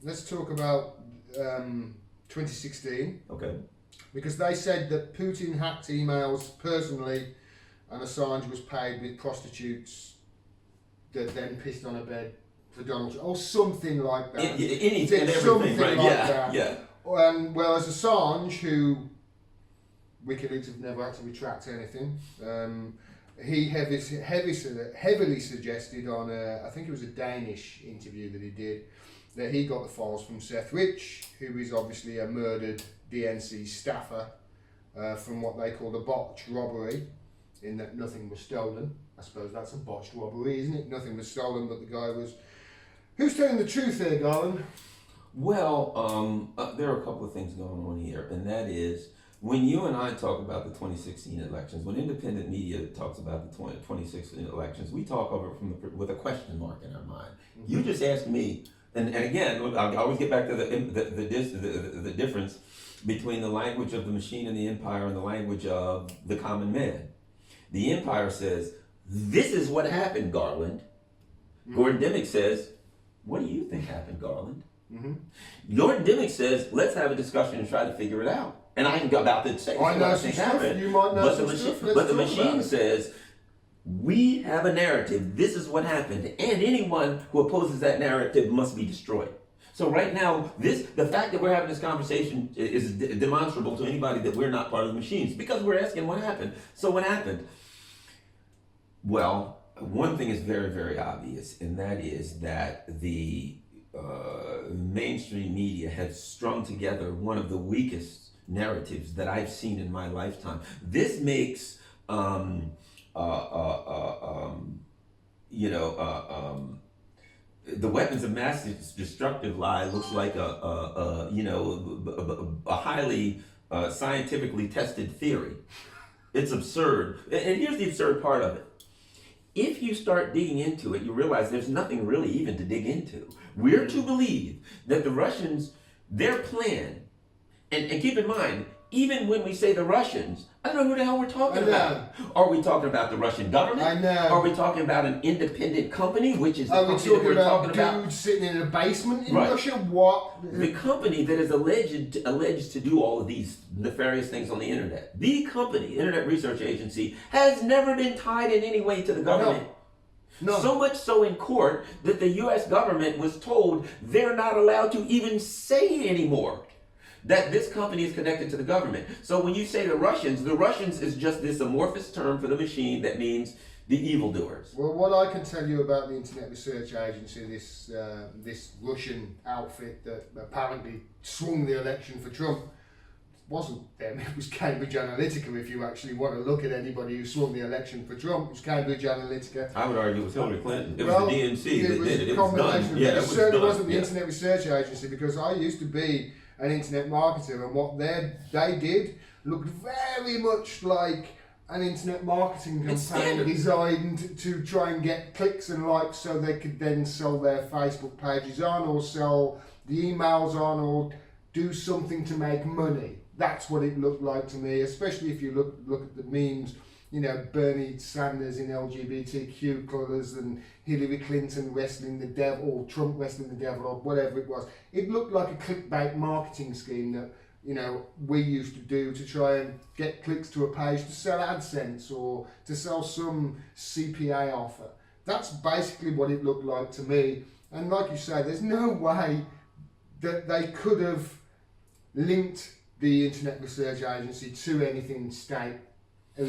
Let's talk about 2016. Okay. Because they said that Putin hacked emails personally and Assange was paid with prostitutes that then pissed on a bed for Donald Trump, or something like that. Anything and everything, right? Like yeah. Whereas Assange, who WikiLeaks have never had to retract anything, he heavily suggested on I think it was a Danish interview that he did, that he got the files from Seth Rich, who is obviously a murdered DNC staffer from what they call the botched robbery, in that nothing was stolen. I suppose that's a botched robbery, isn't it? Nothing was stolen, but the guy was... Who's telling the truth there, Garland? Well, there are a couple of things going on here, and that is, when you and I talk about the 2016 elections, when independent media talks about the 2016 elections, we talk of it with a question mark in our mind. Mm-hmm. You just asked me, and again, I always get back to the difference between the language of the machine and the empire and the language of the common man. The empire says, this is what happened, Garland. Mm-hmm. Gordon Dimmack says, what do you think happened, Garland? Mm-hmm. Gordon Dimmack says, let's have a discussion and try to figure it out. And I ain't about to say what I think happened. You might know but the machine says, we have a narrative, this is what happened, and anyone who opposes that narrative must be destroyed. So right now, the fact that we're having this conversation is demonstrable to anybody that we're not part of the machines, because we're asking what happened. So what happened? Well, one thing is very, very obvious, and that is that the mainstream media has strung together one of the weakest narratives that I've seen in my lifetime. This makes the weapons of mass destructive lie looks like a highly scientifically tested theory. It's absurd. And here's the absurd part of it. If you start digging into it, you realize there's nothing really even to dig into. We're to believe that the Russians, their plan, and keep in mind, even when we say the Russians, I don't know who the hell we're talking about. Are we talking about the Russian government? I know. Are we talking about an independent company, which is the company that we're talking about? Dudes sitting in a basement in right. Russia? What? The company that is alleged to do all of these nefarious things on the internet. The company, Internet Research Agency, has never been tied in any way to the government. No. So much so in court that the U.S. government was told they're not allowed to even say anymore that this company is connected to the government. So when you say the Russians is just this amorphous term for the machine that means the evildoers. Well, what I can tell you about the Internet Research Agency, this Russian outfit that apparently swung the election for Trump, wasn't them, it was Cambridge Analytica. If you actually want to look at anybody who swung the election for Trump, it was Cambridge Analytica. I would argue it was Hillary Clinton. It was the DNC that did it. It was done. It certainly wasn't the Internet Research Agency, because I used to be an internet marketer, and what they did looked very much like an internet marketing campaign designed to try and get clicks and likes so they could then sell their Facebook pages on, or sell the emails on, or do something to make money. That's what it looked like to me, especially if you look at the memes, Bernie Sanders in LGBTQ colours and Hillary Clinton wrestling the devil, or Trump wrestling the devil, or whatever it was. It looked like a clickbait marketing scheme that, we used to do to try and get clicks to a page to sell AdSense or to sell some CPA offer. That's basically what it looked like to me. And like you say, there's no way that they could have linked the Internet Research Agency to anything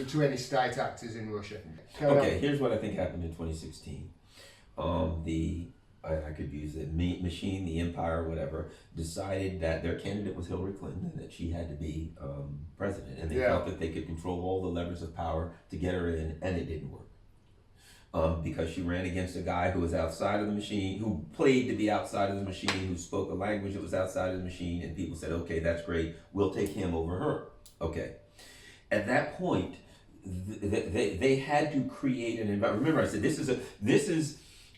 to any state actors in Russia. Okay, here's what I think happened in 2016. I could use the machine, the empire, whatever, decided that their candidate was Hillary Clinton and that she had to be president. And they felt that they could control all the levers of power to get her in, and it didn't work. Because she ran against a guy who was outside of the machine, who played to be outside of the machine, who spoke a language that was outside of the machine, and people said, okay, that's great, we'll take him over her. Okay. At that point, they had to create an environment. Remember, I said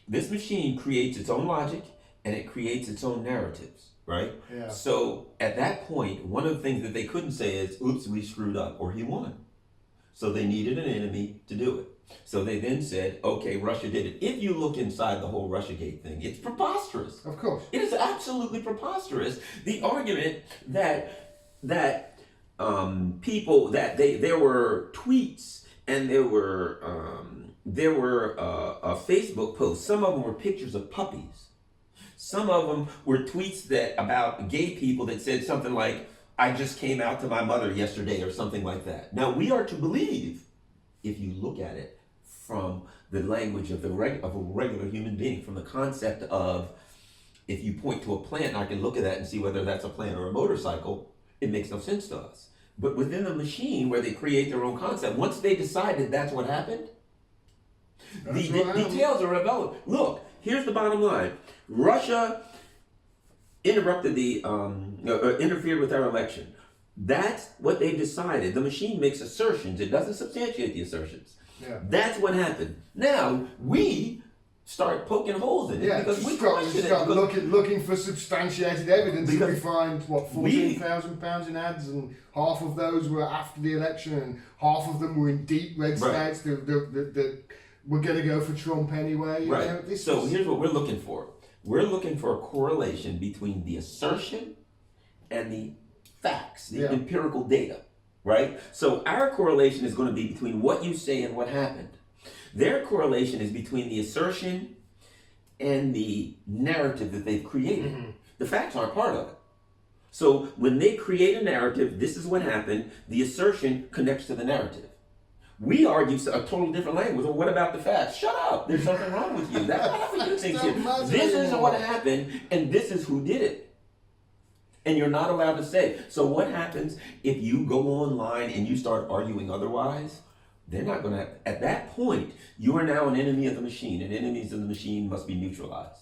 this machine creates its own logic and it creates its own narratives, right? Yeah. So at that point, one of the things that they couldn't say is, "Oops, we screwed up," or "He won." So they needed an enemy to do it. So they then said, okay, Russia did it. If you look inside the whole Russiagate thing, it's preposterous. Of course. It is absolutely preposterous. The argument that people, that there were tweets and there were Facebook posts. Some of them were pictures of puppies. Some of them were tweets that about gay people that said something like, "I just came out to my mother yesterday," or something like that. Now we are to believe, if you look at it from the language of a regular human being, from the concept of, if you point to a plant, I can look at that and see whether that's a plant or a motorcycle. It makes no sense to us. But within the machine, where they create their own concept, once they decided that's what happened, the details are irrelevant. Look, here's the bottom line: Russia interrupted interfered with our election. That's what they decided. The machine makes assertions; it doesn't substantiate the assertions. Yeah. That's what happened. Now we start poking holes in it because we start looking for substantiated evidence, and we find £14,000 in ads, and half of those were after the election, and half of them were in deep red states that were going to go for Trump anyway. Right. Here's what we're looking for. We're looking for a correlation between the assertion and the facts, the empirical data, right? So our correlation is going to be between what you say and what happened. Their correlation is between the assertion and the narrative that they've created. Mm-hmm. The facts aren't part of it. So when they create a narrative, this is what happened, the assertion connects to the narrative. We argue a total different language. Well, what about the facts? Shut up. There's something wrong with you. That's not what you think here. This is what happened, and this is who did it. And you're not allowed to say. So what happens if you go online and you start arguing otherwise? They're not going to, at that point, you are now an enemy of the machine, and enemies of the machine must be neutralized.